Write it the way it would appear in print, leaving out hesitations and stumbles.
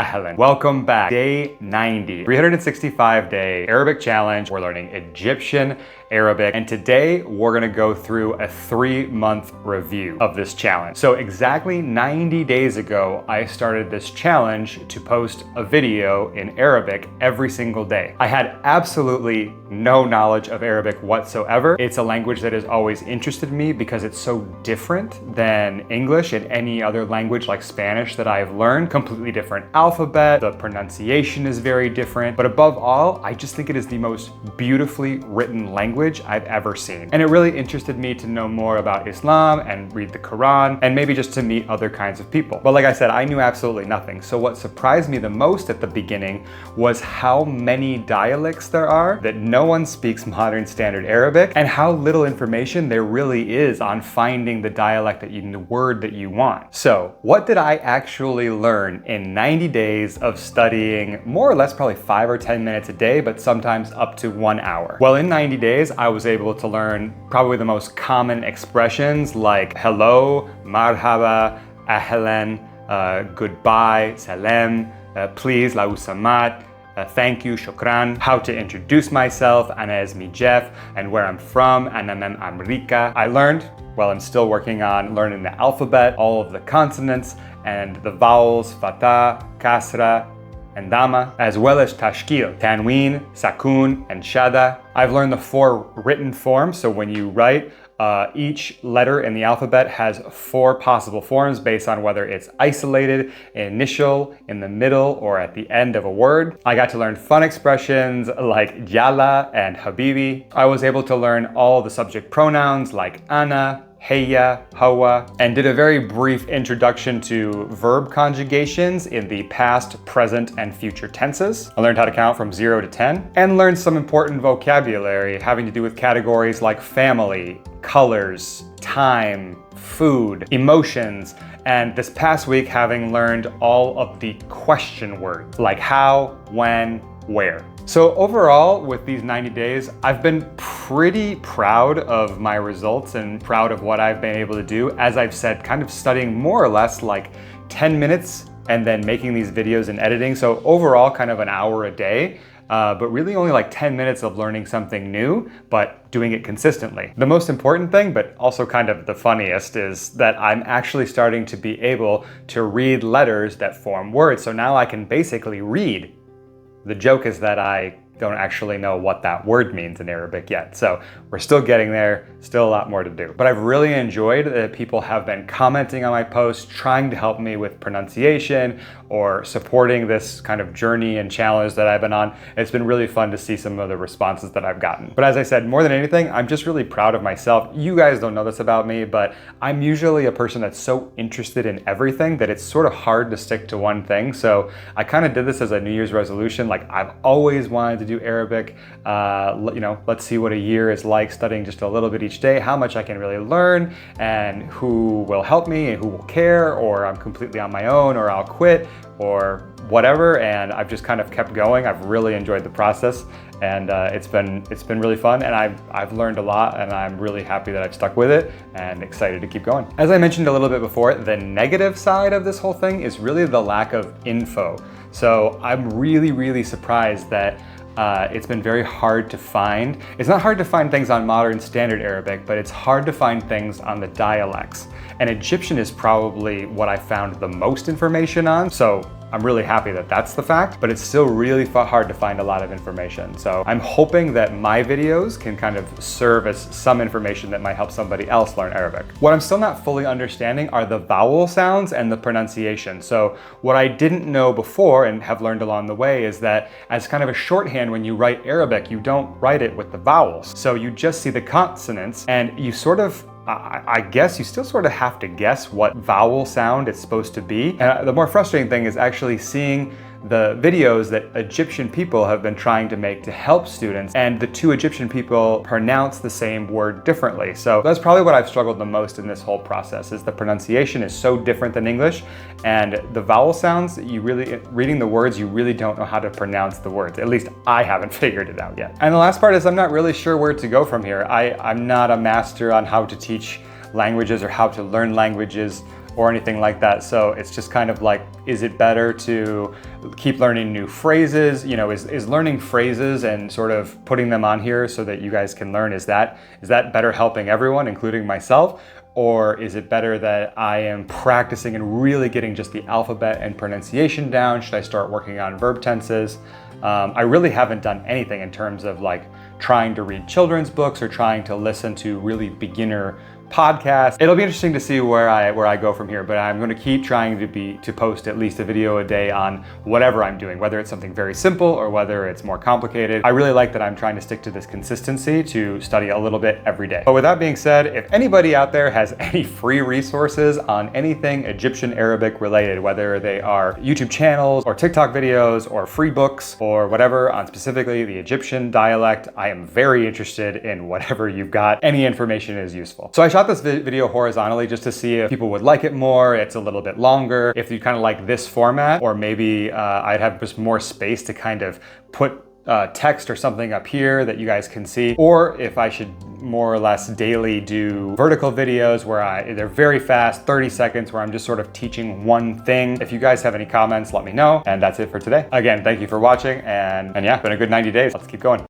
Ahlan. Welcome back. Day 90, 365-day Arabic challenge. We're learning Egyptian Arabic, and today we're gonna go through a 3-month review of this challenge. So exactly 90 days ago, I started this challenge to post a video in Arabic every single day. I had absolutely no knowledge of Arabic whatsoever. It's a language that has always interested me because it's so different than English and any other language like Spanish that I've learned. Completely different alphabet, the pronunciation is very different, but above all, I just think it is the most beautifully written language I've ever seen. And it really interested me to know more about Islam and read the Quran and maybe just to meet other kinds of people. But like I said, I knew absolutely nothing. So what surprised me the most at the beginning was how many dialects there are, that no one speaks modern standard Arabic, and how little information there really is on finding the dialect the word that you want. So what did I actually learn in 90 days of studying more or less probably 5 or 10 minutes a day, but sometimes up to 1 hour? Well, in 90 days, I was able to learn probably the most common expressions like hello, marhaba, ahlan, goodbye, salam, please, lau samat, thank you, shukran, how to introduce myself, ana esmi Jeff, and where I'm from, ana mem America. I learned, well, I'm still working on learning the alphabet, all of the consonants and the vowels, fatah, kasra, and dama, as well as tashkil, tanween, sakun, and shada. I've learned the 4 written forms, so when you write, each letter in the alphabet has 4 possible forms based on whether it's isolated, initial, in the middle, or at the end of a word. I got to learn fun expressions like yalla and habibi. I was able to learn all the subject pronouns like ana, heya, hawa, and did a very brief introduction to verb conjugations in the past, present, and future tenses. I learned how to count from 0 to 10 and learned some important vocabulary having to do with categories like family, colors, time, food, emotions, and this past week having learned all of the question words like how, when, where. So overall, with these 90 days, I've been pretty proud of my results and proud of what I've been able to do. As I've said, kind of studying more or less like 10 minutes and then making these videos and editing. So overall, kind of an hour a day, but really only like 10 minutes of learning something new, but doing it consistently. The most important thing, but also kind of the funniest, is that I'm actually starting to be able to read letters that form words. So now I can basically read. The joke is that I don't actually know what that word means in Arabic yet. So we're still getting there, still a lot more to do. But I've really enjoyed that people have been commenting on my posts, trying to help me with pronunciation or supporting this kind of journey and challenge that I've been on. It's been really fun to see some of the responses that I've gotten. But as I said, more than anything, I'm just really proud of myself. You guys don't know this about me, but I'm usually a person that's so interested in everything that it's sort of hard to stick to one thing. So I kind of did this as a New Year's resolution. Like, I've always wanted to do Arabic. Let's see what a year is like studying just a little bit each day, how much I can really learn, and who will help me and who will care, or I'm completely on my own, or I'll quit, or whatever. And I've just kind of kept going. I've really enjoyed the process, and it's been really fun, and I've learned a lot, and I'm really happy that I've stuck with it and excited to keep going. As I mentioned a little bit before, the negative side of this whole thing is really the lack of info. So I'm really surprised that it's been very hard to find. It's not hard to find things on modern standard Arabic, but it's hard to find things on the dialects. And Egyptian is probably what I found the most information on. So I'm really happy that that's the fact, but it's still really hard to find a lot of information. So I'm hoping that my videos can kind of serve as some information that might help somebody else learn Arabic. What I'm still not fully understanding are the vowel sounds and the pronunciation. So what I didn't know before and have learned along the way is that as kind of a shorthand, when you write Arabic, you don't write it with the vowels. So you just see the consonants, and you sort of I guess you still sort of have to guess what vowel sound it's supposed to be. And the more frustrating thing is actually seeing the videos that Egyptian people have been trying to make to help students, and the 2 Egyptian people pronounce the same word differently. So that's probably what I've struggled the most in this whole process, is the pronunciation is so different than English, and the vowel sounds, reading the words, you really don't know how to pronounce the words. At least I haven't figured it out yet. And the last part is I'm not really sure where to go from here. I'm not a master on how to teach languages or how to learn languages. or anything like that. So it's just kind of like, is it better to keep learning new phrases? You know, is learning phrases and sort of putting them on here so that you guys can learn, is that better helping everyone, including myself? Or is it better that I am practicing and really getting just the alphabet and pronunciation down? Should I start working on verb tenses? I really haven't done anything in terms of like trying to read children's books or trying to listen to really beginner podcasts. It'll be interesting to see where I go from here, but I'm going to keep trying to post at least a video a day on whatever I'm doing, whether it's something very simple or whether it's more complicated. I really like that I'm trying to stick to this consistency to study a little bit every day. But with that being said, if anybody out there has any free resources on anything Egyptian Arabic related, whether they are YouTube channels or TikTok videos or free books or whatever on specifically the Egyptian dialect, I am very interested in whatever you've got. Any information is useful. So I shot this video horizontally just to see if people would like it more. It's a little bit longer. If you kind of like this format, or maybe I'd have just more space to kind of put text or something up here that you guys can see, or if I should more or less daily do vertical videos where they're very fast, 30 seconds, where I'm just sort of teaching one thing. If you guys have any comments, let me know. And that's it for today. Again, thank you for watching, and yeah, it's been a good 90 days. Let's keep going.